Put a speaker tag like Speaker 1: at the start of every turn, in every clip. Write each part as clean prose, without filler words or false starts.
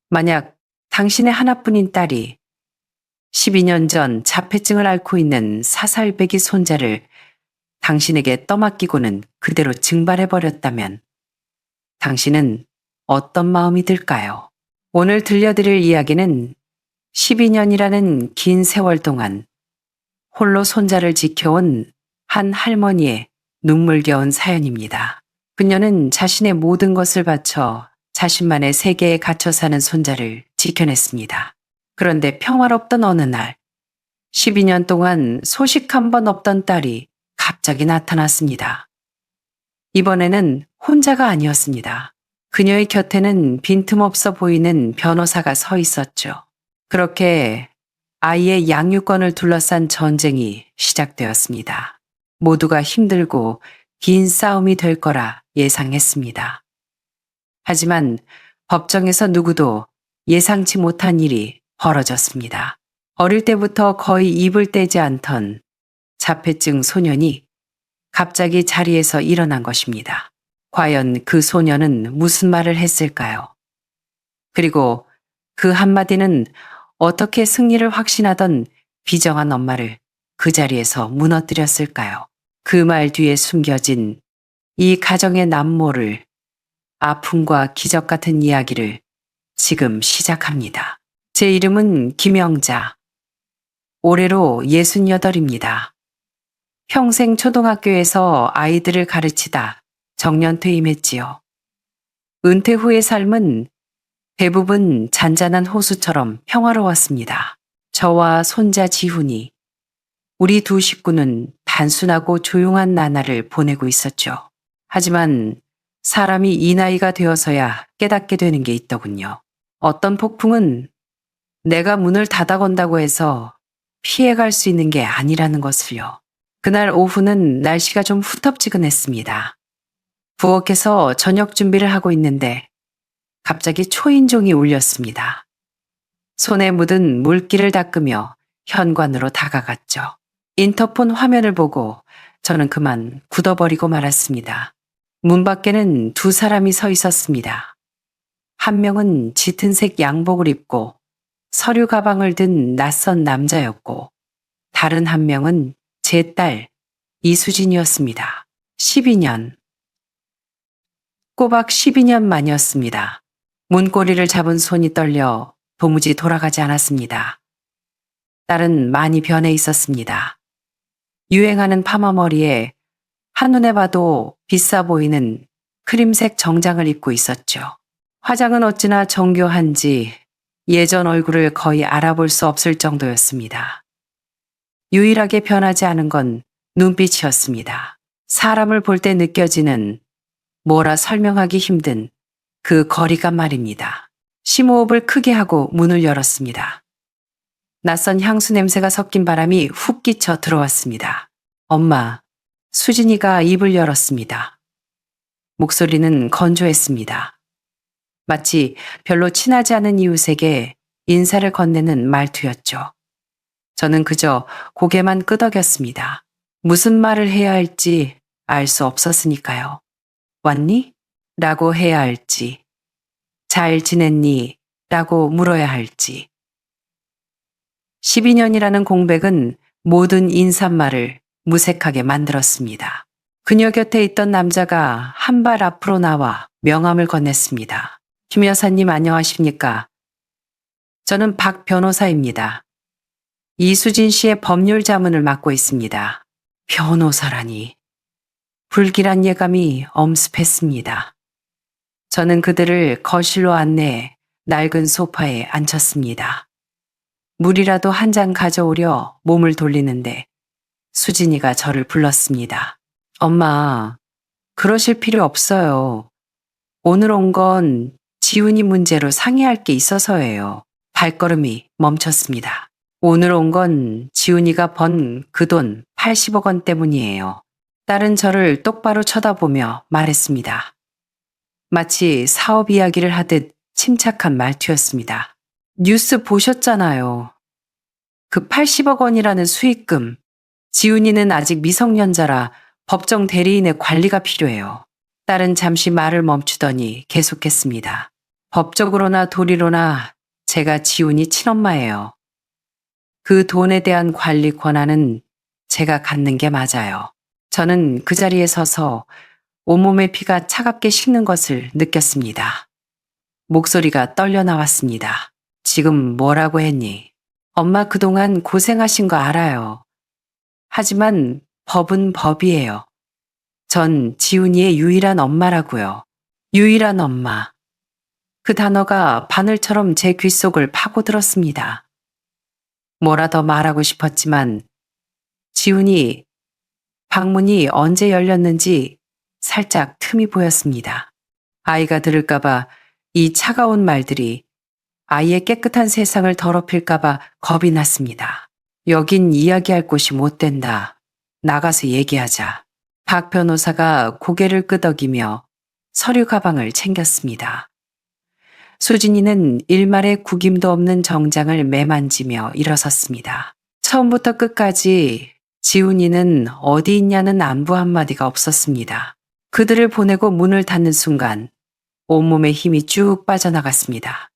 Speaker 1: 만약 당신의 하나뿐인 딸이 12년 전 자폐증을 앓고 있는 사살배기 손자를 당신에게 떠맡기고는 그대로 증발해버렸다면 당신은 어떤 마음이 들까요? 오늘 들려드릴 이야기는 12년이라는 긴 세월 동안 홀로 손자를 지켜온 한 할머니의 눈물겨운 사연입니다. 그녀는 자신의 모든 것을 바쳐 자신만의 세계에 갇혀 사는 손자를 지켜냈습니다. 그런데 평화롭던 어느 날, 12년 동안 소식 한 번 없던 딸이 갑자기 나타났습니다. 이번에는 혼자가 아니었습니다. 그녀의 곁에는 빈틈없어 보이는 변호사가 서 있었죠. 그렇게 아이의 양육권을 둘러싼 전쟁이 시작되었습니다. 모두가 힘들고 긴 싸움이 될 거라 예상했습니다. 하지만 법정에서 누구도 예상치 못한 일이 벌어졌습니다. 어릴 때부터 거의 입을 떼지 않던 자폐증 소년이 갑자기 자리에서 일어난 것입니다. 과연 그 소년은 무슨 말을 했을까요? 그리고 그 한마디는 어떻게 승리를 확신하던 비정한 엄마를 그 자리에서 무너뜨렸을까요? 그 말 뒤에 숨겨진 이 가정의 남모를, 아픔과 기적 같은 이야기를 지금 시작합니다. 제 이름은 김영자. 올해로 68입니다. 평생 초등학교에서 아이들을 가르치다 정년퇴임했지요. 은퇴 후의 삶은 대부분 잔잔한 호수처럼 평화로웠습니다. 저와 손자 지훈이, 우리 두 식구는 단순하고 조용한 나날을 보내고 있었죠. 하지만 사람이 이 나이가 되어서야 깨닫게 되는 게 있더군요. 어떤 폭풍은 내가 문을 닫아건다고 해서 피해갈 수 있는 게 아니라는 것을요. 그날 오후는 날씨가 좀 후텁지근했습니다. 부엌에서 저녁 준비를 하고 있는데 갑자기 초인종이 울렸습니다. 손에 묻은 물기를 닦으며 현관으로 다가갔죠. 인터폰 화면을 보고 저는 그만 굳어버리고 말았습니다. 문 밖에는 두 사람이 서 있었습니다. 한 명은 짙은색 양복을 입고 서류 가방을 든 낯선 남자였고, 다른 한 명은 제 딸 이수진이었습니다. 12년. 꼬박 12년 만이었습니다. 문고리를 잡은 손이 떨려 도무지 돌아가지 않았습니다. 딸은 많이 변해 있었습니다. 유행하는 파마머리에 한눈에 봐도 비싸 보이는 크림색 정장을 입고 있었죠. 화장은 어찌나 정교한지 예전 얼굴을 거의 알아볼 수 없을 정도였습니다. 유일하게 변하지 않은 건 눈빛이었습니다. 사람을 볼 때 느껴지는 뭐라 설명하기 힘든 그 거리감 말입니다. 심호흡을 크게 하고 문을 열었습니다. 낯선 향수 냄새가 섞인 바람이 훅 끼쳐 들어왔습니다. 엄마, 수진이가 입을 열었습니다. 목소리는 건조했습니다. 마치 별로 친하지 않은 이웃에게 인사를 건네는 말투였죠. 저는 그저 고개만 끄덕였습니다. 무슨 말을 해야 할지 알 수 없었으니까요. 왔니? 라고 해야 할지, 잘 지냈니? 라고 물어야 할지. 12년이라는 공백은 모든 인사말을 무색하게 만들었습니다. 그녀 곁에 있던 남자가 한 발 앞으로 나와 명함을 건넸습니다. 김 여사님 안녕하십니까? 저는 박 변호사입니다. 이수진 씨의 법률 자문을 맡고 있습니다. 변호사라니. 불길한 예감이 엄습했습니다. 저는 그들을 거실로 안내해 낡은 소파에 앉혔습니다. 물이라도 한 잔 가져오려 몸을 돌리는데 수진이가 저를 불렀습니다. 엄마, 그러실 필요 없어요. 오늘 온 건 지훈이 문제로 상의할 게 있어서예요. 발걸음이 멈췄습니다. 오늘 온 건 지훈이가 번 그 돈 80억 원 때문이에요. 딸은 저를 똑바로 쳐다보며 말했습니다. 마치 사업 이야기를 하듯 침착한 말투였습니다. 뉴스 보셨잖아요. 그 80억 원이라는 수익금. 지훈이는 아직 미성년자라 법정 대리인의 관리가 필요해요. 딸은 잠시 말을 멈추더니 계속했습니다. 법적으로나 도리로나 제가 지훈이 친엄마예요. 그 돈에 대한 관리 권한은 제가 갖는 게 맞아요. 저는 그 자리에 서서 온몸의 피가 차갑게 식는 것을 느꼈습니다. 목소리가 떨려 나왔습니다. 지금 뭐라고 했니? 엄마 그동안 고생하신 거 알아요. 하지만 법은 법이에요. 전 지훈이의 유일한 엄마라고요. 유일한 엄마. 그 단어가 바늘처럼 제 귓속을 파고들었습니다. 뭐라 더 말하고 싶었지만 지훈이 방문이 언제 열렸는지 살짝 틈이 보였습니다. 아이가 들을까봐 이 차가운 말들이 아이의 깨끗한 세상을 더럽힐까봐 겁이 났습니다. 여긴 이야기할 곳이 못 된다. 나가서 얘기하자. 박 변호사가 고개를 끄덕이며 서류 가방을 챙겼습니다. 수진이는 일말의 구김도 없는 정장을 매만지며 일어섰습니다. 처음부터 끝까지 지훈이는 어디 있냐는 안부 한마디가 없었습니다. 그들을 보내고 문을 닫는 순간 온몸에 힘이 쭉 빠져나갔습니다.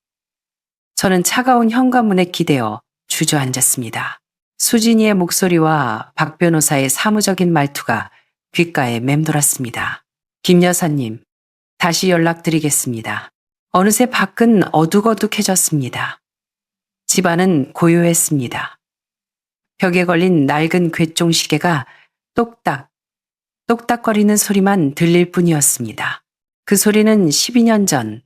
Speaker 1: 저는 차가운 현관문에 기대어 주저앉았습니다. 수진이의 목소리와 박 변호사의 사무적인 말투가 귓가에 맴돌았습니다. 김 여사님, 다시 연락드리겠습니다. 어느새 밖은 어둑어둑해졌습니다. 집안은 고요했습니다. 벽에 걸린 낡은 괴종 시계가 똑딱, 똑딱거리는 소리만 들릴 뿐이었습니다. 그 소리는 12년 전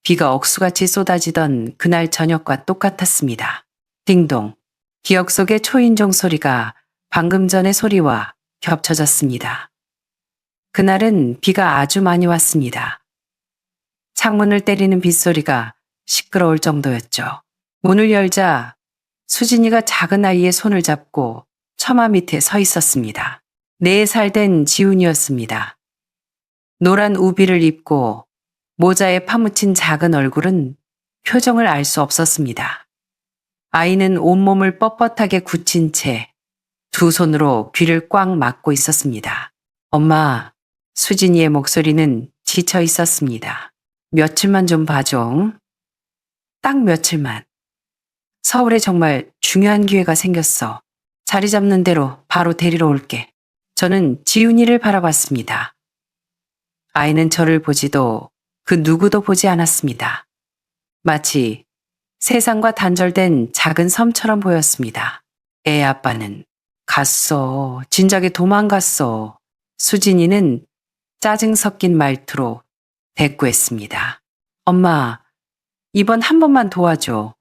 Speaker 1: 비가 억수같이 쏟아지던 그날 저녁과 똑같았습니다. 딩동, 기억 속의 초인종 소리가 방금 전의 소리와 겹쳐졌습니다. 그날은 비가 아주 많이 왔습니다. 창문을 때리는 빗소리가 시끄러울 정도였죠. 문을 열자 수진이가 작은 아이의 손을 잡고 처마 밑에 서 있었습니다. 4살 된 지훈이었습니다. 노란 우비를 입고 모자에 파묻힌 작은 얼굴은 표정을 알 수 없었습니다. 아이는 온몸을 뻣뻣하게 굳힌 채 두 손으로 귀를 꽉 막고 있었습니다. 엄마, 수진이의 목소리는 지쳐 있었습니다. 며칠만 좀 봐줘. 딱 며칠만. 서울에 정말 중요한 기회가 생겼어. 자리 잡는 대로 바로 데리러 올게. 저는 지훈이를 바라봤습니다. 아이는 저를 보지도 그 누구도 보지 않았습니다. 마치 세상과 단절된 작은 섬처럼 보였습니다. 애 아빠는 갔어. 진작에 도망갔어. 수진이는 짜증 섞인 말투로 대꾸했습니다. 엄마, 이번 한 번만 도와줘.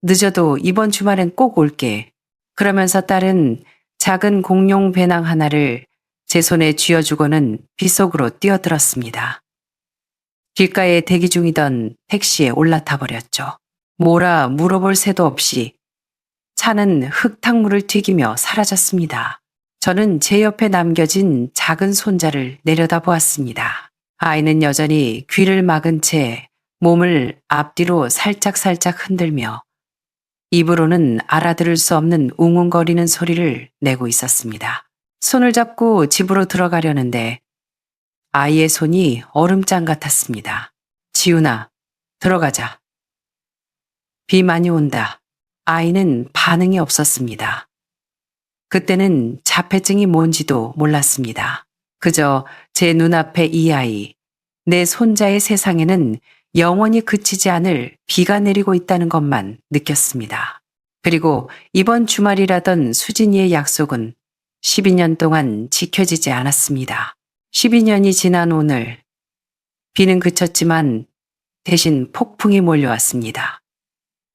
Speaker 1: 늦어도 이번 주말엔 꼭 올게. 그러면서 딸은 작은 공룡 배낭 하나를 제 손에 쥐어주고는 빗속으로 뛰어들었습니다. 길가에 대기 중이던 택시에 올라타 버렸죠. 뭐라 물어볼 새도 없이 차는 흙탕물을 튀기며 사라졌습니다. 저는 제 옆에 남겨진 작은 손자를 내려다보았습니다. 아이는 여전히 귀를 막은 채 몸을 앞뒤로 살짝살짝 흔들며 입으로는 알아들을 수 없는 웅웅거리는 소리를 내고 있었습니다. 손을 잡고 집으로 들어가려는데 아이의 손이 얼음장 같았습니다. 지훈아, 들어가자. 비 많이 온다. 아이는 반응이 없었습니다. 그때는 자폐증이 뭔지도 몰랐습니다. 그저 제 눈앞에 이 아이, 내 손자의 세상에는 영원히 그치지 않을 비가 내리고 있다는 것만 느꼈습니다. 그리고 이번 주말이라던 수진이의 약속은 12년 동안 지켜지지 않았습니다. 12년이 지난 오늘, 비는 그쳤지만 대신 폭풍이 몰려왔습니다.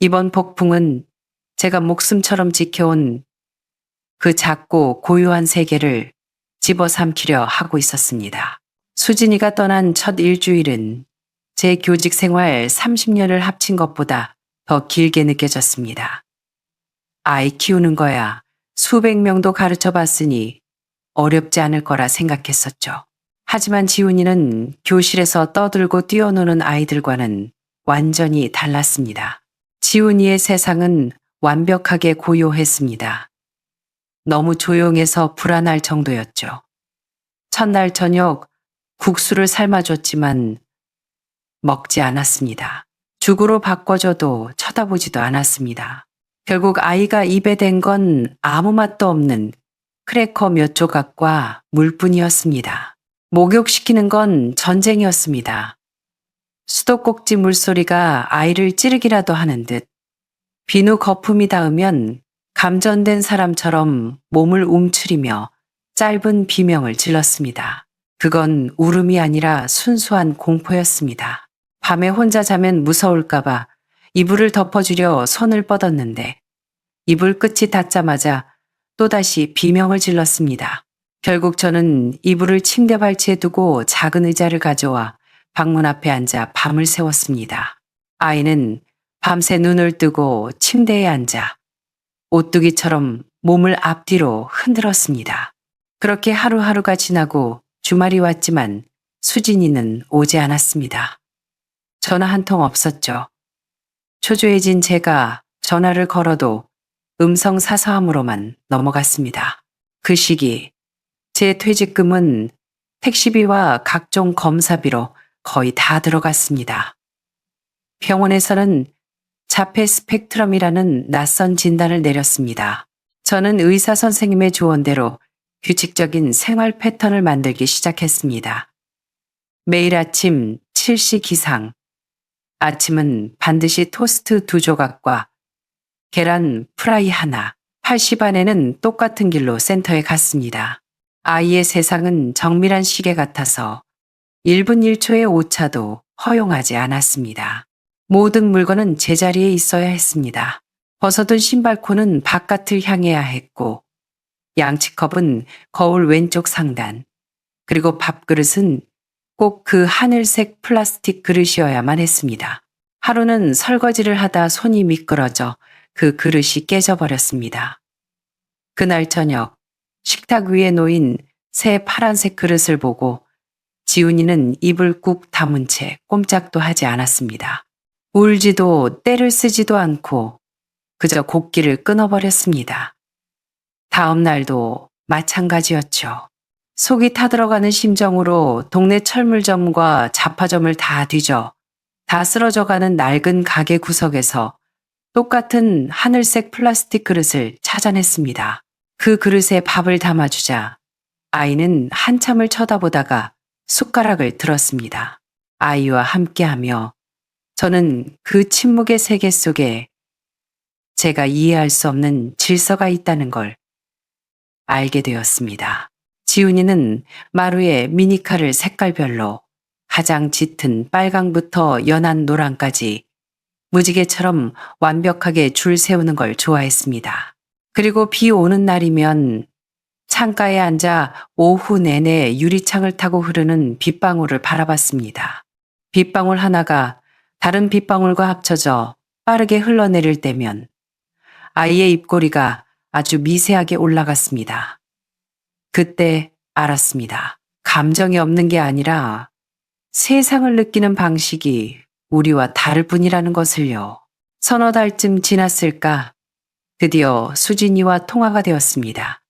Speaker 1: 이번 폭풍은 제가 목숨처럼 지켜온 그 작고 고요한 세계를 집어삼키려 하고 있었습니다. 수진이가 떠난 첫 일주일은 제 교직 생활 30년을 합친 것보다 더 길게 느껴졌습니다. 아이 키우는 거야 수백 명도 가르쳐 봤으니 어렵지 않을 거라 생각했었죠. 하지만 지훈이는 교실에서 떠들고 뛰어노는 아이들과는 완전히 달랐습니다. 지훈이의 세상은 완벽하게 고요했습니다. 너무 조용해서 불안할 정도였죠. 첫날 저녁 국수를 삶아줬지만 먹지 않았습니다. 죽으로 바꿔줘도 쳐다보지도 않았습니다. 결국 아이가 입에 댄 건 아무 맛도 없는 크래커 몇 조각과 물뿐이었습니다. 목욕시키는 건 전쟁이었습니다. 수도꼭지 물소리가 아이를 찌르기라도 하는 듯 비누 거품이 닿으면 감전된 사람처럼 몸을 움츠리며 짧은 비명을 질렀습니다. 그건 울음이 아니라 순수한 공포였습니다. 밤에 혼자 자면 무서울까봐 이불을 덮어주려 손을 뻗었는데 이불 끝이 닿자마자 또다시 비명을 질렀습니다. 결국 저는 이불을 침대 발치에 두고 작은 의자를 가져와 방문 앞에 앉아 밤을 새웠습니다. 아이는 밤새 눈을 뜨고 침대에 앉아 오뚜기처럼 몸을 앞뒤로 흔들었습니다. 그렇게 하루하루가 지나고 주말이 왔지만 수진이는 오지 않았습니다. 전화 한 통 없었죠. 초조해진 제가 전화를 걸어도 음성 사서함으로만 넘어갔습니다. 그 시기 제 퇴직금은 택시비와 각종 검사비로 거의 다 들어갔습니다. 병원에서는 자폐 스펙트럼이라는 낯선 진단을 내렸습니다. 저는 의사 선생님의 조언대로 규칙적인 생활 패턴을 만들기 시작했습니다. 매일 아침 7시 기상, 아침은 반드시 토스트 2조각과 계란 프라이 하나, 8시 반에는 똑같은 길로 센터에 갔습니다. 아이의 세상은 정밀한 시계 같아서 1분 1초의 오차도 허용하지 않았습니다. 모든 물건은 제자리에 있어야 했습니다. 벗어둔 신발코는 바깥을 향해야 했고 양치컵은 거울 왼쪽 상단, 그리고 밥그릇은 꼭 그 하늘색 플라스틱 그릇이어야만 했습니다. 하루는 설거지를 하다 손이 미끄러져 그 그릇이 깨져버렸습니다. 그날 저녁 식탁 위에 놓인 새 파란색 그릇을 보고 지훈이는 입을 꾹 다문 채 꼼짝도 하지 않았습니다. 울지도 떼를 쓰지도 않고 그저 곡기를 끊어버렸습니다. 다음 날도 마찬가지였죠. 속이 타들어가는 심정으로 동네 철물점과 잡화점을 다 뒤져 다 쓰러져가는 낡은 가게 구석에서 똑같은 하늘색 플라스틱 그릇을 찾아냈습니다. 그 그릇에 밥을 담아주자 아이는 한참을 쳐다보다가 숟가락을 들었습니다. 아이와 함께하며 저는 그 침묵의 세계 속에 제가 이해할 수 없는 질서가 있다는 걸 알게 되었습니다. 지훈이는 마루에 미니카를 색깔별로 가장 짙은 빨강부터 연한 노랑까지 무지개처럼 완벽하게 줄 세우는 걸 좋아했습니다. 그리고 비 오는 날이면 창가에 앉아 오후 내내 유리창을 타고 흐르는 빗방울을 바라봤습니다. 빗방울 하나가 다른 빗방울과 합쳐져 빠르게 흘러내릴 때면 아이의 입꼬리가 아주 미세하게 올라갔습니다. 그때 알았습니다. 감정이 없는 게 아니라 세상을 느끼는 방식이 우리와 다를 뿐이라는 것을요. 서너 달쯤 지났을까 드디어 수진이와 통화가 되었습니다.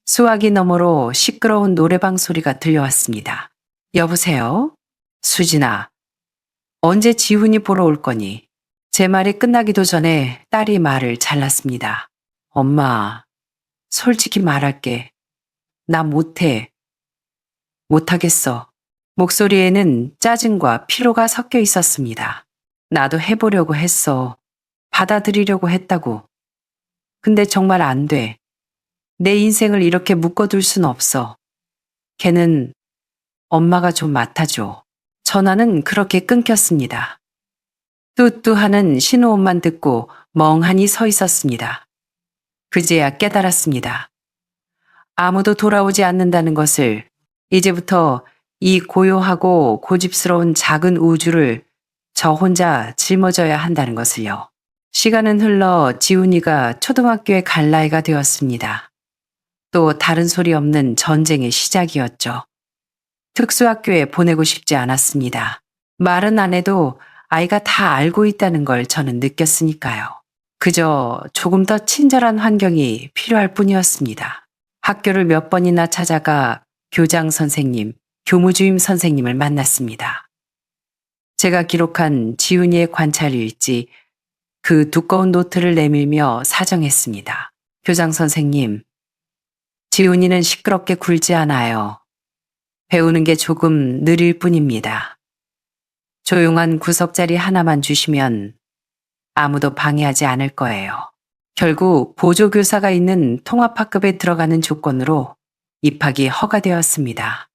Speaker 1: 수화기 너머로 시끄러운 노래방 소리가 들려왔습니다. 여보세요? 수진아, 언제 지훈이 보러 올 거니? 제 말이 끝나기도 전에 딸이 말을 잘랐습니다. 엄마, 솔직히 말할게. 나 못해. 못하겠어. 목소리에는 짜증과 피로가 섞여 있었습니다. 나도 해보려고 했어. 받아들이려고 했다고. 근데 정말 안 돼. 내 인생을 이렇게 묶어둘 순 없어. 걔는 엄마가 좀 맡아줘. 전화는 그렇게 끊겼습니다. 뚜뚜하는 신호음만 듣고 멍하니 서 있었습니다. 그제야 깨달았습니다. 아무도 돌아오지 않는다는 것을, 이제부터 이 고요하고 고집스러운 작은 우주를 저 혼자 짊어져야 한다는 것을요. 시간은 흘러 지훈이가 초등학교에 갈 나이가 되었습니다. 또 다른 소리 없는 전쟁의 시작이었죠. 특수학교에 보내고 싶지 않았습니다. 말은 안 해도 아이가 다 알고 있다는 걸 저는 느꼈으니까요. 그저 조금 더 친절한 환경이 필요할 뿐이었습니다. 학교를 몇 번이나 찾아가 교장 선생님, 교무주임 선생님을 만났습니다. 제가 기록한 지훈이의 관찰 일지, 그 두꺼운 노트를 내밀며 사정했습니다. 교장 선생님, 지훈이는 시끄럽게 굴지 않아요. 배우는 게 조금 느릴 뿐입니다. 조용한 구석자리 하나만 주시면 아무도 방해하지 않을 거예요. 결국 보조교사가 있는 통합학급에 들어가는 조건으로 입학이 허가되었습니다.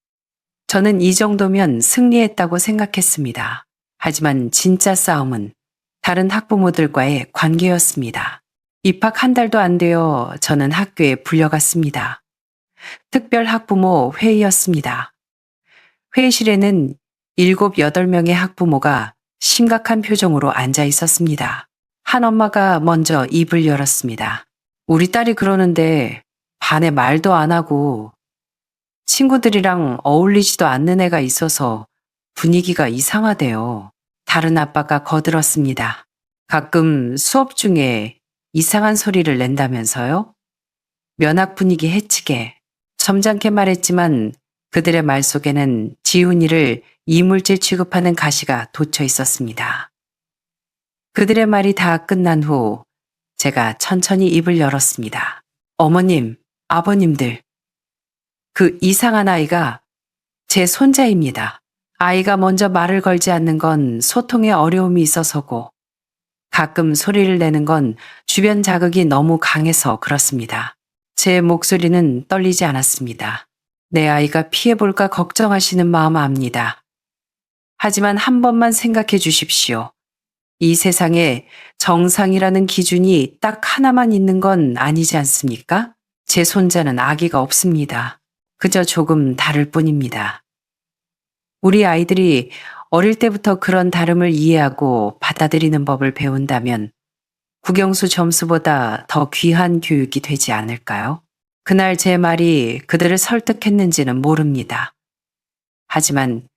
Speaker 1: 저는 이 정도면 승리했다고 생각했습니다. 하지만 진짜 싸움은 다른 학부모들과의 관계였습니다. 입학 한 달도 안 되어 저는 학교에 불려갔습니다. 특별 학부모 회의였습니다. 회의실에는 7, 8명의 학부모가 심각한 표정으로 앉아 있었습니다. 한 엄마가 먼저 입을 열었습니다. 우리 딸이 그러는데 반에 말도 안 하고 친구들이랑 어울리지도 않는 애가 있어서 분위기가 이상하대요. 다른 아빠가 거들었습니다. 가끔 수업 중에 이상한 소리를 낸다면서요? 면학 분위기 해치게. 점잖게 말했지만 그들의 말 속에는 지훈이를 이물질 취급하는 가시가 돋쳐 있었습니다. 그들의 말이 다 끝난 후 제가 천천히 입을 열었습니다. 어머님, 아버님들, 그 이상한 아이가 제 손자입니다. 아이가 먼저 말을 걸지 않는 건 소통에 어려움이 있어서고 가끔 소리를 내는 건 주변 자극이 너무 강해서 그렇습니다. 제 목소리는 떨리지 않았습니다. 내 아이가 피해볼까 걱정하시는 마음 압니다. 하지만 한 번만 생각해 주십시오. 이 세상에 정상이라는 기준이 딱 하나만 있는 건 아니지 않습니까? 제 손자는 아기가 없습니다. 그저 조금 다를 뿐입니다. 우리 아이들이 어릴 때부터 그런 다름을 이해하고 받아들이는 법을 배운다면 국영수 점수보다 더 귀한 교육이 되지 않을까요? 그날 제 말이 그들을 설득했는지는 모릅니다. 하지만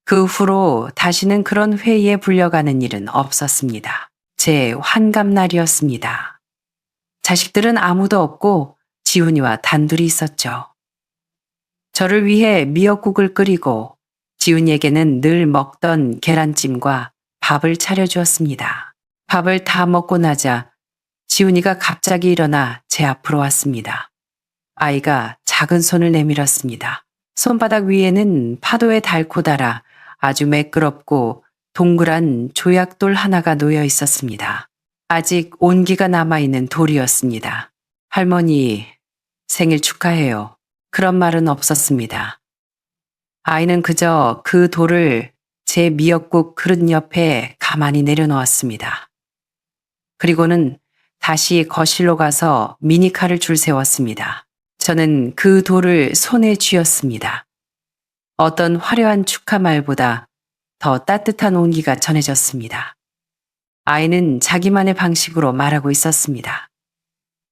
Speaker 1: 그 후로 다시는 그런 회의에 불려가는 일은 없었습니다. 제 환갑날이었습니다. 자식들은 아무도 없고 지훈이와 단둘이 있었죠. 저를 위해 미역국을 끓이고 지훈이에게는 늘 먹던 계란찜과 밥을 차려주었습니다. 밥을 다 먹고 나자 지훈이가 갑자기 일어나 제 앞으로 왔습니다. 아이가 작은 손을 내밀었습니다. 손바닥 위에는 파도에 닳고 닳아 아주 매끄럽고 동그란 조약돌 하나가 놓여 있었습니다. 아직 온기가 남아있는 돌이었습니다. 할머니, 생일 축하해요. 그런 말은 없었습니다. 아이는 그저 그 돌을 제 미역국 그릇 옆에 가만히 내려놓았습니다. 그리고는 다시 거실로 가서 미니카를 줄 세웠습니다. 저는 그 돌을 손에 쥐었습니다. 어떤 화려한 축하 말보다 더 따뜻한 온기가 전해졌습니다. 아이는 자기만의 방식으로 말하고 있었습니다.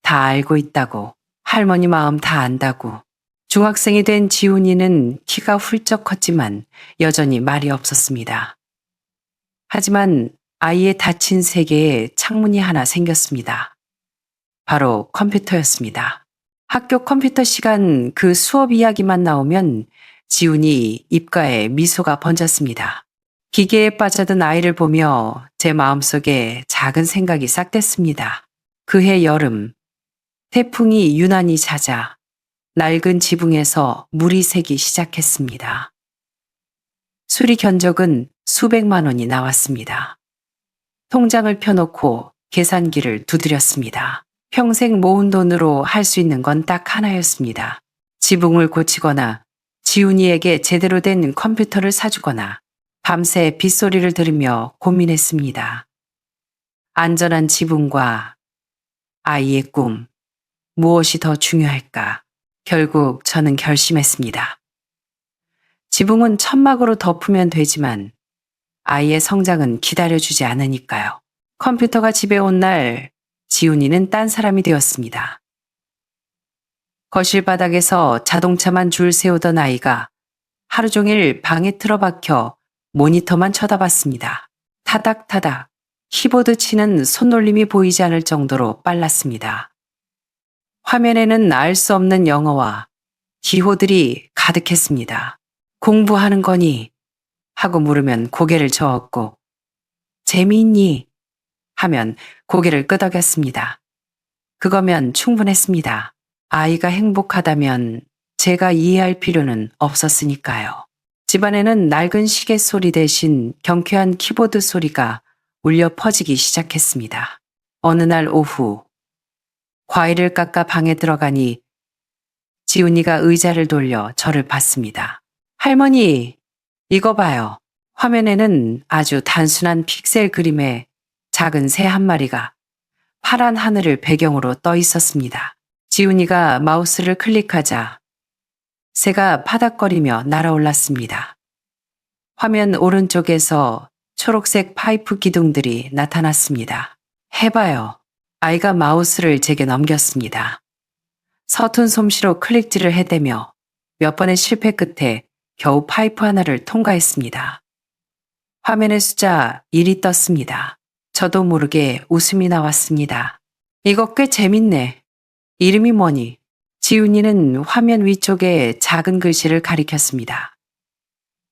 Speaker 1: 다 알고 있다고, 할머니 마음 다 안다고. 중학생이 된 지훈이는 키가 훌쩍 컸지만 여전히 말이 없었습니다. 하지만 아이의 닫힌 세계에 창문이 하나 생겼습니다. 바로 컴퓨터였습니다. 학교 컴퓨터 시간 그 수업 이야기만 나오면 지훈이 입가에 미소가 번졌습니다. 기계에 빠져든 아이를 보며 제 마음속에 작은 생각이 싹됐습니다. 그해 여름, 태풍이 유난히 잦아 낡은 지붕에서 물이 새기 시작했습니다. 수리 견적은 수백만 원이 나왔습니다. 통장을 펴놓고 계산기를 두드렸습니다. 평생 모은 돈으로 할 수 있는 건 딱 하나였습니다. 지붕을 고치거나 지훈이에게 제대로 된 컴퓨터를 사주거나 밤새 빗소리를 들으며 고민했습니다. 안전한 지붕과 아이의 꿈, 무엇이 더 중요할까? 결국 저는 결심했습니다. 지붕은 천막으로 덮으면 되지만 아이의 성장은 기다려주지 않으니까요. 컴퓨터가 집에 온 날 지훈이는 딴 사람이 되었습니다. 거실 바닥에서 자동차만 줄 세우던 아이가 하루 종일 방에 틀어박혀 모니터만 쳐다봤습니다. 타닥타닥 키보드 치는 손놀림이 보이지 않을 정도로 빨랐습니다. 화면에는 알 수 없는 영어와 기호들이 가득했습니다. 공부하는 거니 하고 물으면 고개를 저었고 재미있니? 하면 고개를 끄덕였습니다. 그거면 충분했습니다. 아이가 행복하다면 제가 이해할 필요는 없었으니까요. 집안에는 낡은 시계 소리 대신 경쾌한 키보드 소리가 울려 퍼지기 시작했습니다. 어느 날 오후 과일을 깎아 방에 들어가니 지훈이가 의자를 돌려 저를 봤습니다. 할머니, 이거 봐요. 화면에는 아주 단순한 픽셀 그림의 작은 새 한 마리가 파란 하늘을 배경으로 떠 있었습니다. 지훈이가 마우스를 클릭하자 새가 파닥거리며 날아올랐습니다. 화면 오른쪽에서 초록색 파이프 기둥들이 나타났습니다. 해봐요. 아이가 마우스를 제게 넘겼습니다. 서툰 솜씨로 클릭질을 해대며 몇 번의 실패 끝에 겨우 파이프 하나를 통과했습니다. 화면의 숫자 1이 떴습니다. 저도 모르게 웃음이 나왔습니다. 이거 꽤 재밌네. 이름이 뭐니? 지훈이는 화면 위쪽에 작은 글씨를 가리켰습니다.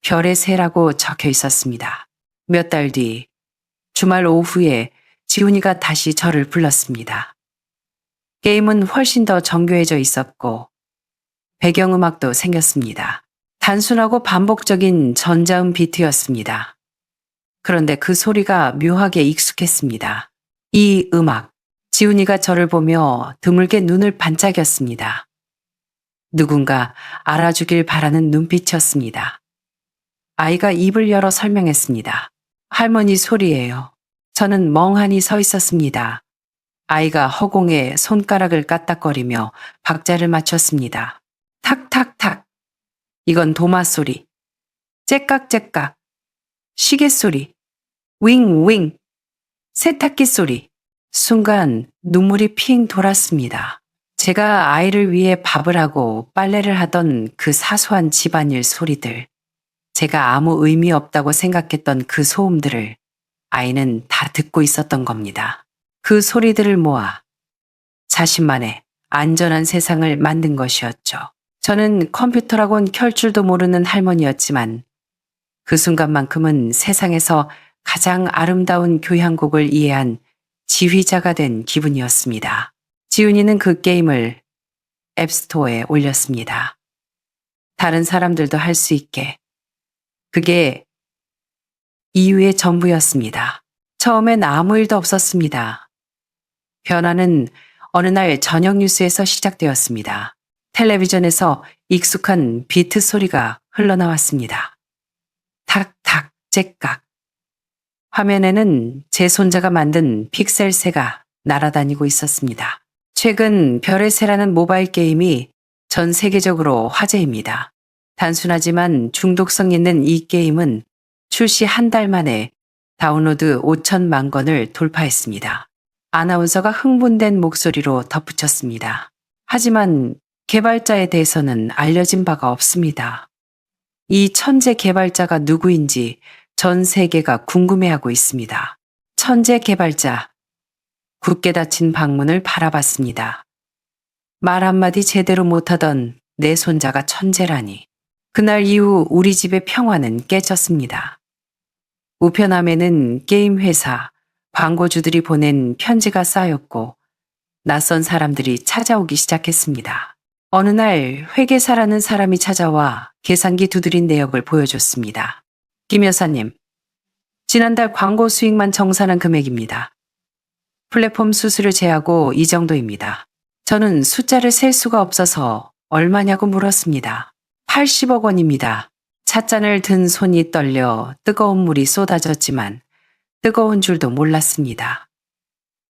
Speaker 1: 별의 새라고 적혀 있었습니다. 몇 달 뒤 주말 오후에 지훈이가 다시 저를 불렀습니다. 게임은 훨씬 더 정교해져 있었고 배경음악도 생겼습니다. 단순하고 반복적인 전자음 비트였습니다. 그런데 그 소리가 묘하게 익숙했습니다. 이 음악, 지훈이가 저를 보며 드물게 눈을 반짝였습니다. 누군가 알아주길 바라는 눈빛이었습니다. 아이가 입을 열어 설명했습니다. 할머니 소리예요. 저는 멍하니 서 있었습니다. 아이가 허공에 손가락을 까딱거리며 박자를 맞췄습니다. 탁탁탁. 이건 도마 소리. 째깍째깍. 시계 소리. 윙윙. 세탁기 소리. 순간 눈물이 핑 돌았습니다. 제가 아이를 위해 밥을 하고 빨래를 하던 그 사소한 집안일 소리들. 제가 아무 의미 없다고 생각했던 그 소음들을 아이는 다 듣고 있었던 겁니다. 그 소리들을 모아 자신만의 안전한 세상을 만든 것이었죠. 저는 컴퓨터라곤 켤 줄도 모르는 할머니였지만 그 순간만큼은 세상에서 가장 아름다운 교향곡을 이해한 지휘자가 된 기분이었습니다. 지훈이는 그 게임을 앱스토어에 올렸습니다. 다른 사람들도 할 수 있게. 그게 이유의 전부였습니다. 처음엔 아무 일도 없었습니다. 변화는 어느 날 저녁 뉴스에서 시작되었습니다. 텔레비전에서 익숙한 비트 소리가 흘러나왔습니다. 탁탁 째깍. 화면에는 제 손자가 만든 픽셀 새가 날아다니고 있었습니다. 최근 별의 새라는 모바일 게임이 전 세계적으로 화제입니다. 단순하지만 중독성 있는 이 게임은 출시 한 달 만에 다운로드 5천만 건을 돌파했습니다. 아나운서가 흥분된 목소리로 덧붙였습니다. 하지만 개발자에 대해서는 알려진 바가 없습니다. 이 천재 개발자가 누구인지 전 세계가 궁금해하고 있습니다. 천재 개발자. 굳게 닫힌 방문을 바라봤습니다. 말 한마디 제대로 못하던 내 손자가 천재라니. 그날 이후 우리 집의 평화는 깨졌습니다. 우편함에는 게임 회사, 광고주들이 보낸 편지가 쌓였고 낯선 사람들이 찾아오기 시작했습니다. 어느 날 회계사라는 사람이 찾아와 계산기 두드린 내역을 보여줬습니다. 김 여사님, 지난달 광고 수익만 정산한 금액입니다. 플랫폼 수수료 제하고 이 정도입니다. 저는 숫자를 셀 수가 없어서 얼마냐고 물었습니다. 80억 원입니다. 찻잔을 든 손이 떨려 뜨거운 물이 쏟아졌지만 뜨거운 줄도 몰랐습니다.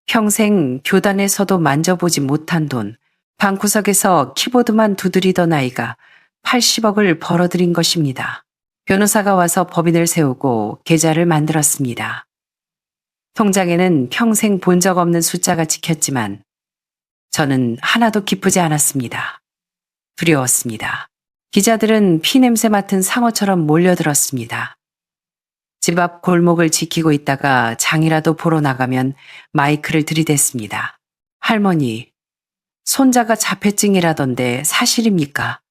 Speaker 1: 평생 교단에서도 만져보지 못한 돈, 방구석에서 키보드만 두드리던 아이가 80억을 벌어들인 것입니다. 변호사가 와서 법인을 세우고 계좌를 만들었습니다. 통장에는 평생 본 적 없는 숫자가 찍혔지만 저는 하나도 기쁘지 않았습니다. 두려웠습니다. 기자들은 피냄새 맡은 상어처럼 몰려들었습니다. 집 앞 골목을 지키고 있다가 장이라도 보러 나가면 마이크를 들이댔습니다. 할머니, 손자가 자폐증이라던데 사실입니까?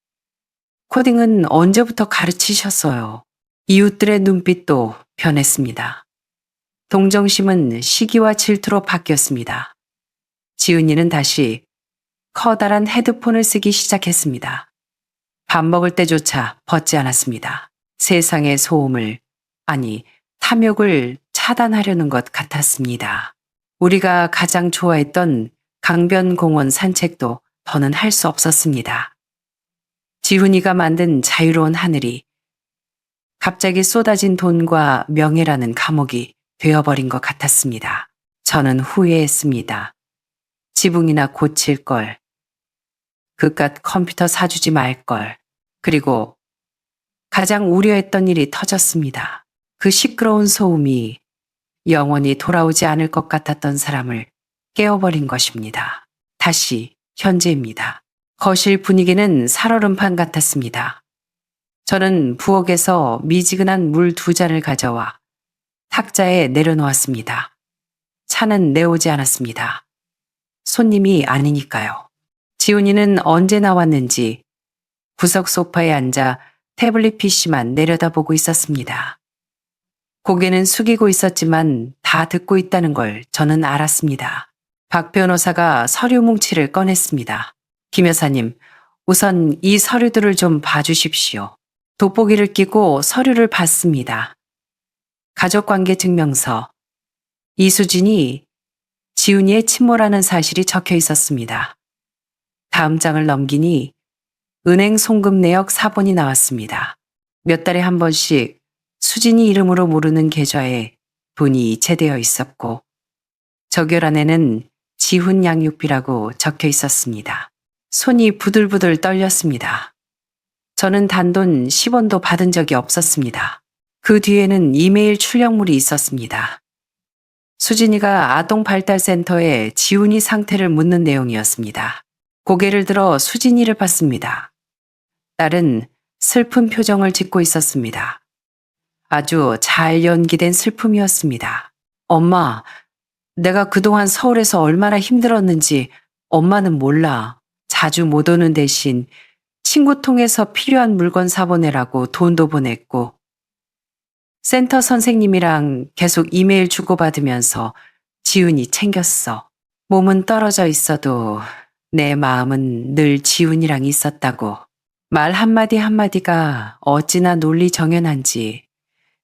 Speaker 1: 코딩은 언제부터 가르치셨어요? 이웃들의 눈빛도 변했습니다. 동정심은 시기와 질투로 바뀌었습니다. 지은이는 다시 커다란 헤드폰을 쓰기 시작했습니다. 밥 먹을 때조차 벗지 않았습니다. 세상의 소음을, 아니, 탐욕을 차단하려는 것 같았습니다. 우리가 가장 좋아했던 강변공원 산책도 더는 할 수 없었습니다. 지훈이가 만든 자유로운 하늘이 갑자기 쏟아진 돈과 명예라는 감옥이 되어버린 것 같았습니다. 저는 후회했습니다. 지붕이나 고칠 걸, 그깟 컴퓨터 사주지 말 걸, 그리고 가장 우려했던 일이 터졌습니다. 그 시끄러운 소음이 영원히 돌아오지 않을 것 같았던 사람을 깨워버린 것입니다. 다시 현재입니다. 거실 분위기는 살얼음판 같았습니다. 저는 부엌에서 미지근한 물 2잔을 가져와 탁자에 내려놓았습니다. 차는 내오지 않았습니다. 손님이 아니니까요. 지훈이는 언제 나왔는지 구석 소파에 앉아 태블릿 PC만 내려다보고 있었습니다. 고개는 숙이고 있었지만 다 듣고 있다는 걸 저는 알았습니다. 박 변호사가 서류 뭉치를 꺼냈습니다. 김 여사님, 우선 이 서류들을 좀 봐주십시오. 돋보기를 끼고 서류를 봤습니다. 가족관계 증명서. 이수진이 지훈이의 친모라는 사실이 적혀 있었습니다. 다음 장을 넘기니 은행 송금 내역 사본이 나왔습니다. 몇 달에 한 번씩 수진이 이름으로 모르는 계좌에 돈이 이체되어 있었고 적혈안에는 지훈 양육비라고 적혀 있었습니다. 손이 부들부들 떨렸습니다. 저는 단돈 10원도 받은 적이 없었습니다. 그 뒤에는 이메일 출력물이 있었습니다. 수진이가 아동발달센터에 지훈이 상태를 묻는 내용이었습니다. 고개를 들어 수진이를 봤습니다. 딸은 슬픈 표정을 짓고 있었습니다. 아주 잘 연기된 슬픔이었습니다. 엄마, 내가 그동안 서울에서 얼마나 힘들었는지 엄마는 몰라. 자주 못 오는 대신 친구 통해서 필요한 물건 사보내라고 돈도 보냈고 센터 선생님이랑 계속 이메일 주고받으면서 지훈이 챙겼어. 몸은 떨어져 있어도 내 마음은 늘 지훈이랑 있었다고. 말 한마디 한마디가 어찌나 논리 정연한지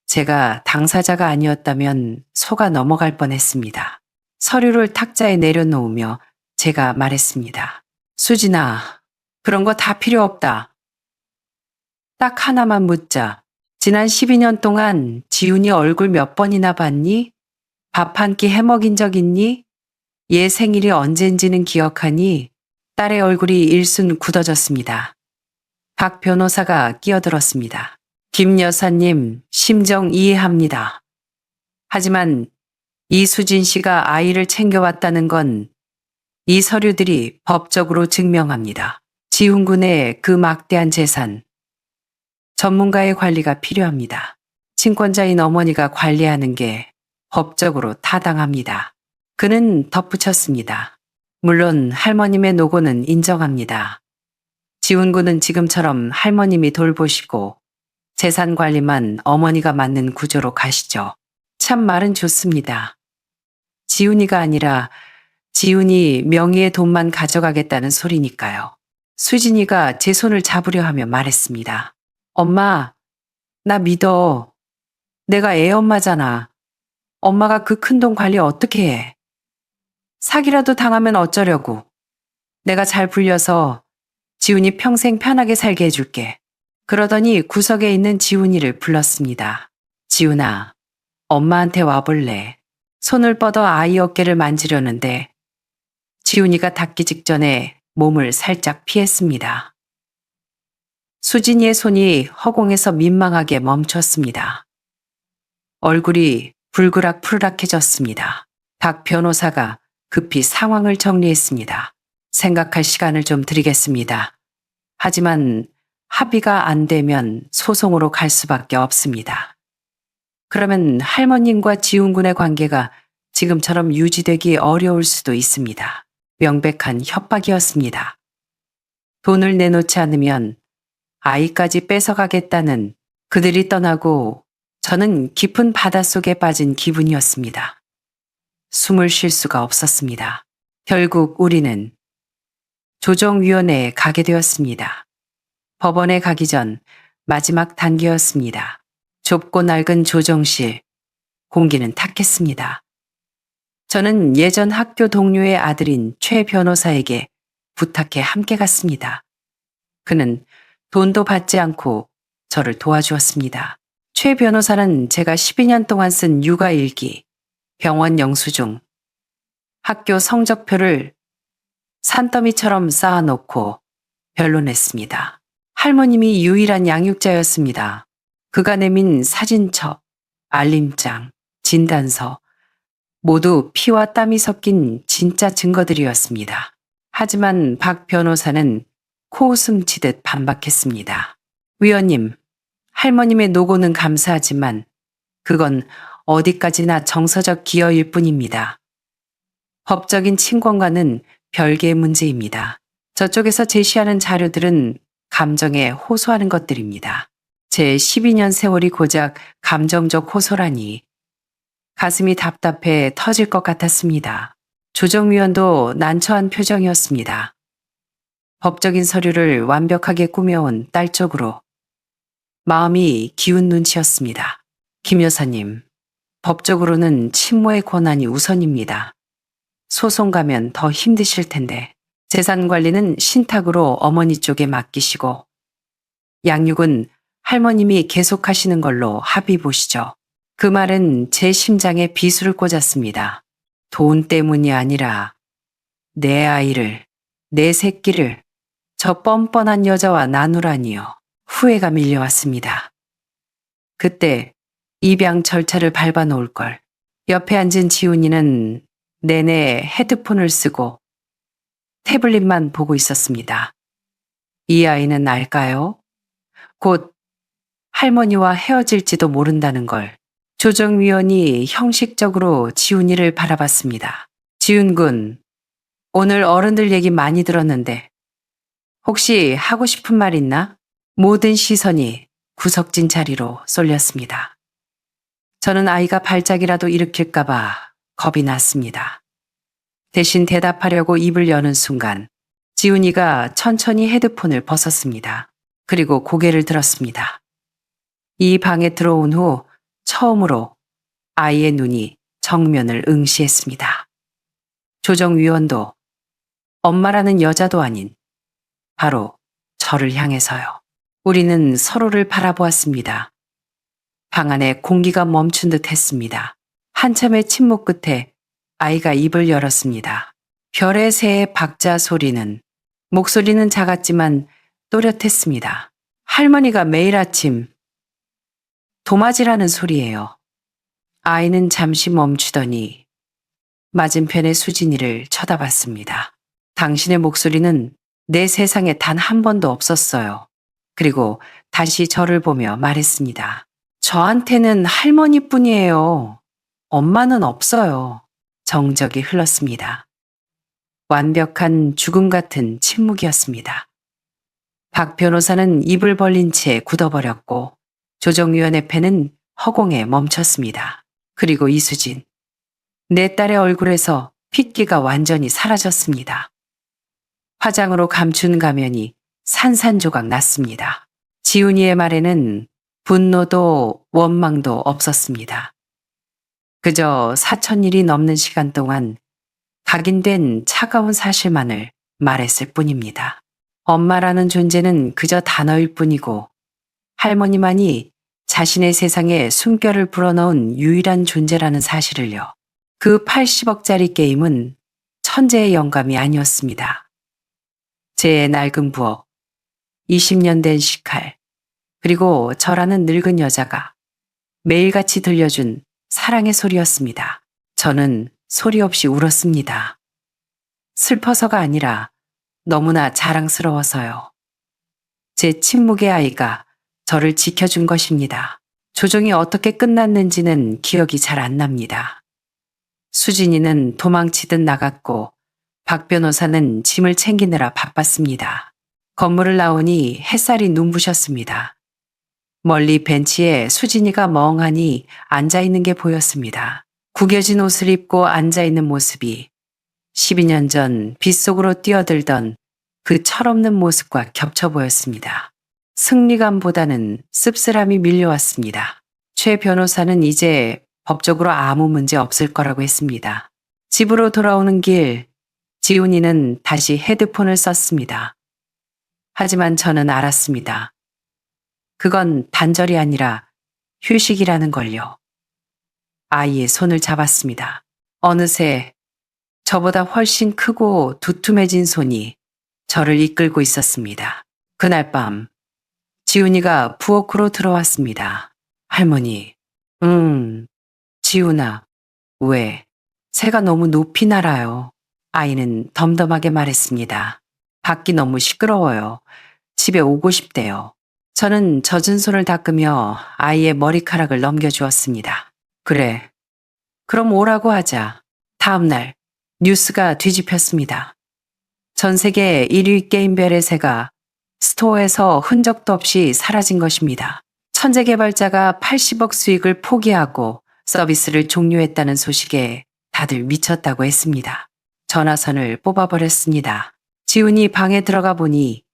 Speaker 1: 제가 당사자가 아니었다면 속아 넘어갈 뻔했습니다. 서류를 탁자에 내려놓으며 제가 말했습니다. 수진아, 그런 거 다 필요 없다. 딱 하나만 묻자. 지난 12년 동안 지훈이 얼굴 몇 번이나 봤니? 밥 한 끼 해먹인 적 있니? 얘 생일이 언젠지는 기억하니? 딸의 얼굴이 일순 굳어졌습니다. 박 변호사가 끼어들었습니다. 김 여사님, 심정 이해합니다. 하지만 이수진 씨가 아이를 챙겨왔다는 건 이 서류들이 법적으로 증명합니다. 지훈 군의 그 막대한 재산, 전문가의 관리가 필요합니다. 친권자인 어머니가 관리하는 게 법적으로 타당합니다. 그는 덧붙였습니다. 물론 할머님의 노고는 인정합니다. 지훈 군은 지금처럼 할머님이 돌보시고 재산 관리만 어머니가 맡는 구조로 가시죠. 참 말은 좋습니다. 지훈이가 아니라 지훈이 명의의 돈만 가져가겠다는 소리니까요. 수진이가 제 손을 잡으려 하며 말했습니다. 엄마, 나 믿어. 내가 애 엄마잖아. 엄마가 그 큰 돈 관리 어떻게 해? 사기라도 당하면 어쩌려고. 내가 잘 불려서 지훈이 평생 편하게 살게 해줄게. 그러더니 구석에 있는 지훈이를 불렀습니다. 지훈아, 엄마한테 와볼래. 손을 뻗어 아이 어깨를 만지려는데 지훈이가 닿기 직전에 몸을 살짝 피했습니다. 수진이의 손이 허공에서 민망하게 멈췄습니다. 얼굴이 불그락푸르락해졌습니다. 박 변호사가 급히 상황을 정리했습니다. 생각할 시간을 좀 드리겠습니다. 하지만 합의가 안 되면 소송으로 갈 수밖에 없습니다. 그러면 할머님과 지훈 군의 관계가 지금처럼 유지되기 어려울 수도 있습니다. 명백한 협박이었습니다. 돈을 내놓지 않으면 아이까지 뺏어가겠다는 그들이 떠나고 저는 깊은 바닷속에 빠진 기분이었습니다. 숨을 쉴 수가 없었습니다. 결국 우리는 조정위원회에 가게 되었습니다. 법원에 가기 전 마지막 단계였습니다. 좁고 낡은 조정실, 공기는 탁했습니다. 저는 예전 학교 동료의 아들인 최 변호사에게 부탁해 함께 갔습니다. 그는 돈도 받지 않고 저를 도와주었습니다. 최 변호사는 제가 12년 동안 쓴 육아일기, 병원 영수증, 학교 성적표를 산더미처럼 쌓아놓고 변론했습니다. 할머님이 유일한 양육자였습니다. 그가 내민 사진첩, 알림장, 진단서, 모두 피와 땀이 섞인 진짜 증거들이었습니다. 하지만 박 변호사는 코웃음 치듯 반박했습니다. 위원님, 할머님의 노고는 감사하지만 그건 어디까지나 정서적 기여일 뿐입니다. 법적인 친권과는 별개의 문제입니다. 저쪽에서 제시하는 자료들은 감정에 호소하는 것들입니다. 제 12년 세월이 고작 감정적 호소라니 가슴이 답답해 터질 것 같았습니다. 조정위원도 난처한 표정이었습니다. 법적인 서류를 완벽하게 꾸며온 딸 쪽으로 마음이 기운 눈치였습니다. 김 여사님, 법적으로는 친모의 권한이 우선입니다. 소송 가면 더 힘드실 텐데 재산 관리는 신탁으로 어머니 쪽에 맡기시고 양육은 할머님이 계속하시는 걸로 합의 보시죠. 그 말은 제 심장에 비수를 꽂았습니다. 돈 때문이 아니라 내 아이를, 내 새끼를 저 뻔뻔한 여자와 나누라니요. 후회가 밀려왔습니다. 그때 입양 절차를 밟아 놓을 걸. 옆에 앉은 지훈이는 내내 헤드폰을 쓰고 태블릿만 보고 있었습니다. 이 아이는 알까요? 곧 할머니와 헤어질지도 모른다는 걸. 조정위원이 형식적으로 지훈이를 바라봤습니다. 지훈 군, 오늘 어른들 얘기 많이 들었는데 혹시 하고 싶은 말 있나? 모든 시선이 구석진 자리로 쏠렸습니다. 저는 아이가 발작이라도 일으킬까봐 겁이 났습니다. 대신 대답하려고 입을 여는 순간 지훈이가 천천히 헤드폰을 벗었습니다. 그리고 고개를 들었습니다. 이 방에 들어온 후 처음으로 아이의 눈이 정면을 응시했습니다. 조정위원도 엄마라는 여자도 아닌 바로 저를 향해서요. 우리는 서로를 바라보았습니다. 방 안에 공기가 멈춘 듯 했습니다. 한참의 침묵 끝에 아이가 입을 열었습니다. 별의 새의 박자 소리는 목소리는 작았지만 또렷했습니다. 할머니가 매일 아침 도마지라는 소리예요. 아이는 잠시 멈추더니 맞은편의 수진이를 쳐다봤습니다. 당신의 목소리는 내 세상에 단 한 번도 없었어요. 그리고 다시 저를 보며 말했습니다. 저한테는 할머니뿐이에요. 엄마는 없어요. 정적이 흘렀습니다. 완벽한 죽음 같은 침묵이었습니다. 박 변호사는 입을 벌린 채 굳어버렸고 조정위원의 펜은 허공에 멈췄습니다. 그리고 이수진, 내 딸의 얼굴에서 핏기가 완전히 사라졌습니다. 화장으로 감춘 가면이 산산조각 났습니다. 지훈이의 말에는 분노도 원망도 없었습니다. 그저 4,000일이 넘는 시간 동안 각인된 차가운 사실만을 말했을 뿐입니다. 엄마라는 존재는 그저 단어일 뿐이고 할머니만이 자신의 세상에 숨결을 불어넣은 유일한 존재라는 사실을요. 그 80억짜리 게임은 천재의 영감이 아니었습니다. 제 낡은 부엌, 20년 된 식칼, 그리고 저라는 늙은 여자가 매일같이 들려준 사랑의 소리였습니다. 저는 소리 없이 울었습니다. 슬퍼서가 아니라 너무나 자랑스러워서요. 제 침묵의 아이가 저를 지켜준 것입니다. 조정이 어떻게 끝났는지는 기억이 잘 안 납니다. 수진이는 도망치듯 나갔고 박 변호사는 짐을 챙기느라 바빴습니다. 건물을 나오니 햇살이 눈부셨습니다. 멀리 벤치에 수진이가 멍하니 앉아있는 게 보였습니다. 구겨진 옷을 입고 앉아있는 모습이 12년 전 빗속으로 뛰어들던 그 철없는 모습과 겹쳐 보였습니다. 승리감보다는 씁쓸함이 밀려왔습니다. 최 변호사는 이제 법적으로 아무 문제 없을 거라고 했습니다. 집으로 돌아오는 길, 지훈이는 다시 헤드폰을 썼습니다. 하지만 저는 알았습니다. 그건 단절이 아니라 휴식이라는 걸요. 아이의 손을 잡았습니다. 어느새 저보다 훨씬 크고 두툼해진 손이 저를 이끌고 있었습니다. 그날 밤 지훈이가 부엌으로 들어왔습니다. 할머니, 지훈아, 왜? 새가 너무 높이 날아요. 아이는 덤덤하게 말했습니다. 밖이 너무 시끄러워요. 집에 오고 싶대요. 저는 젖은 손을 닦으며 아이의 머리카락을 넘겨주었습니다. 그래, 그럼 오라고 하자. 다음 날 뉴스가 뒤집혔습니다. 전 세계 1위 게임별의 새가 스토어에서 흔적도 없이 사라진 것입니다. 천재 개발자가 80억 수익을 포기하고 서비스를 종료했다는 소식에 다들 미쳤다고 했습니다. 전화선을 뽑아버렸습니다. 지훈이 방에 들어가 보니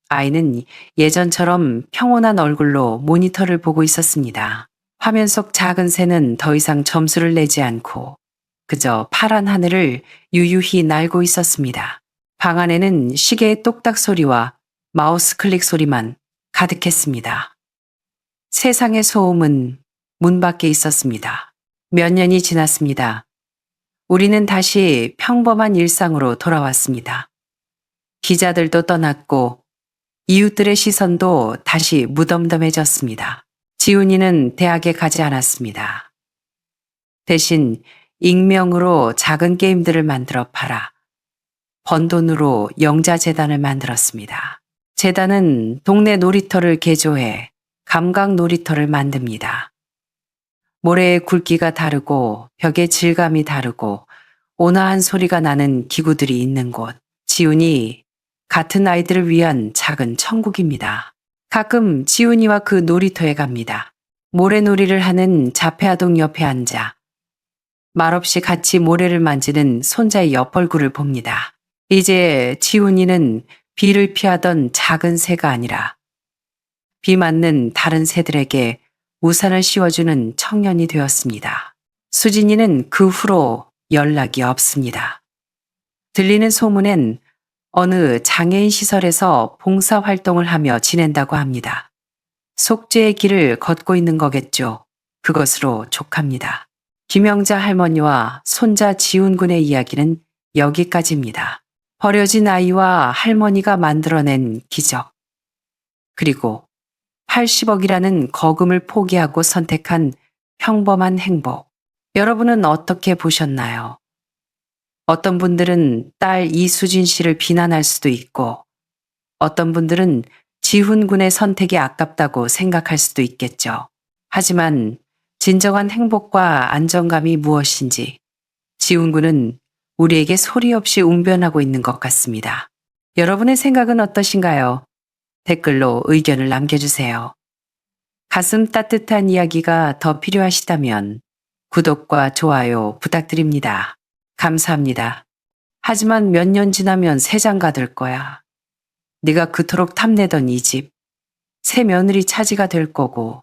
Speaker 1: 아이는 예전처럼 평온한 얼굴로 모니터를 보고 있었습니다. 화면 속 작은 새는 더 이상 점수를 내지 않고 그저 파란 하늘을 유유히 날고 있었습니다. 방 안에는 시계의 똑딱 소리와 마우스 클릭 소리만 가득했습니다. 세상의 소음은 문 밖에 있었습니다. 몇 년이 지났습니다. 우리는 다시 평범한 일상으로 돌아왔습니다. 기자들도 떠났고 이웃들의 시선도 다시 무덤덤해졌습니다. 지훈이는 대학에 가지 않았습니다. 대신 익명으로 작은 게임들을 만들어 팔아 번 돈으로 영자재단을 만들었습니다. 재단은 동네 놀이터를 개조해 감각 놀이터를 만듭니다. 모래의 굵기가 다르고 벽의 질감이 다르고 온화한 소리가 나는 기구들이 있는 곳. 지훈이 같은 아이들을 위한 작은 천국입니다. 가끔 지훈이와 그 놀이터에 갑니다. 모래놀이를 하는 자폐아동 옆에 앉아 말없이 같이 모래를 만지는 손자의 옆얼굴을 봅니다. 이제 지훈이는 비를 피하던 작은 새가 아니라 비 맞는 다른 새들에게 우산을 씌워주는 청년이 되었습니다. 수진이는 그 후로 연락이 없습니다. 들리는 소문엔 어느 장애인 시설에서 봉사활동을 하며 지낸다고 합니다. 속죄의 길을 걷고 있는 거겠죠. 그것으로 족합니다. 김영자 할머니와 손자 지훈 군의 이야기는 여기까지입니다. 버려진 아이와 할머니가 만들어낸 기적. 그리고 80억이라는 거금을 포기하고 선택한 평범한 행복. 여러분은 어떻게 보셨나요? 어떤 분들은 딸 이수진 씨를 비난할 수도 있고 어떤 분들은 지훈 군의 선택이 아깝다고 생각할 수도 있겠죠. 하지만 진정한 행복과 안정감이 무엇인지 지훈 군은 우리에게 소리 없이 웅변하고 있는 것 같습니다. 여러분의 생각은 어떠신가요? 댓글로 의견을 남겨주세요. 가슴 따뜻한 이야기가 더 필요하시다면 구독과 좋아요 부탁드립니다. 감사합니다. 하지만 몇 년 지나면 새 장가 될 거야. 네가 그토록 탐내던 이 집, 새 며느리 차지가 될 거고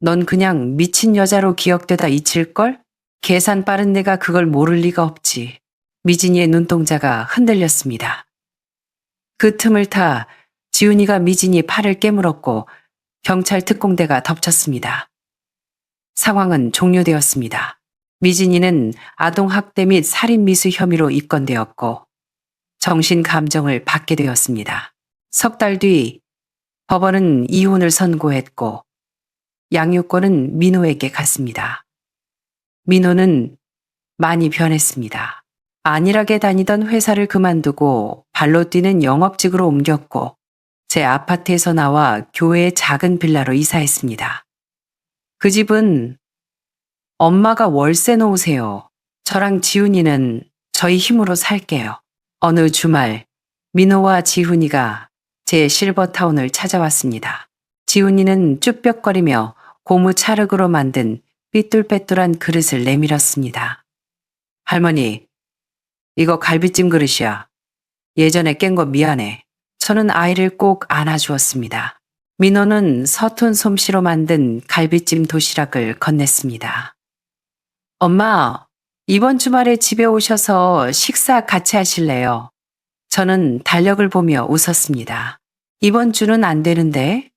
Speaker 1: 넌 그냥 미친 여자로 기억되다 잊힐걸? 계산 빠른 내가 그걸 모를 리가 없지. 미진이의 눈동자가 흔들렸습니다. 그 틈을 타 지훈이가 미진이 팔을 깨물었고 경찰 특공대가 덮쳤습니다. 상황은 종료되었습니다. 미진이는 아동학대 및 살인미수 혐의로 입건되었고 정신감정을 받게 되었습니다. 석 달 뒤 법원은 이혼을 선고했고 양육권은 민호에게 갔습니다. 민호는 많이 변했습니다. 안일하게 다니던 회사를 그만두고 발로 뛰는 영업직으로 옮겼고 제 아파트에서 나와 교회의 작은 빌라로 이사했습니다. 그 집은 엄마가 월세 놓으세요. 저랑 지훈이는 저희 힘으로 살게요. 어느 주말 민호와 지훈이가 제 실버타운을 찾아왔습니다. 지훈이는 쭈뼛거리며 고무 찰흙으로 만든 삐뚤빼뚤한 그릇을 내밀었습니다. 할머니, 이거 갈비찜 그릇이야. 예전에 깬 거 미안해. 저는 아이를 꼭 안아주었습니다. 민호는 서툰 솜씨로 만든 갈비찜 도시락을 건넸습니다. 엄마, 이번 주말에 집에 오셔서 식사 같이 하실래요? 저는 달력을 보며 웃었습니다. 이번 주는 안 되는데?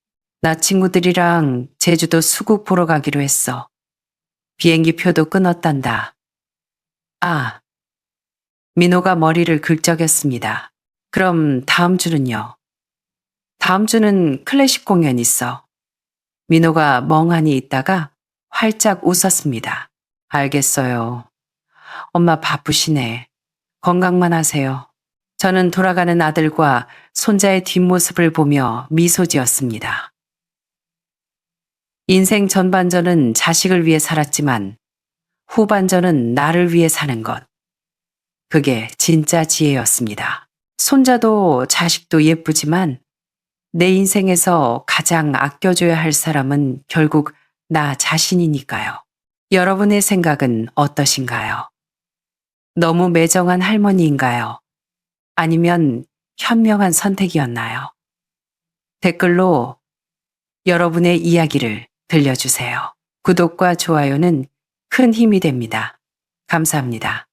Speaker 1: 나 친구들이랑 제주도 수국 보러 가기로 했어. 비행기 표도 끊었단다. 아, 민호가 머리를 긁적였습니다. 그럼 다음 주는요? 다음 주는 클래식 공연 있어. 민호가 멍하니 있다가 활짝 웃었습니다. 알겠어요. 엄마 바쁘시네. 건강만 하세요. 저는 돌아가는 아들과 손자의 뒷모습을 보며 미소 지었습니다. 인생 전반전은 자식을 위해 살았지만 후반전은 나를 위해 사는 것. 그게 진짜 지혜였습니다. 손자도 자식도 예쁘지만 내 인생에서 가장 아껴줘야 할 사람은 결국 나 자신이니까요. 여러분의 생각은 어떠신가요? 너무 매정한 할머니인가요? 아니면 현명한 선택이었나요? 댓글로 여러분의 이야기를 들려주세요. 구독과 좋아요는 큰 힘이 됩니다. 감사합니다.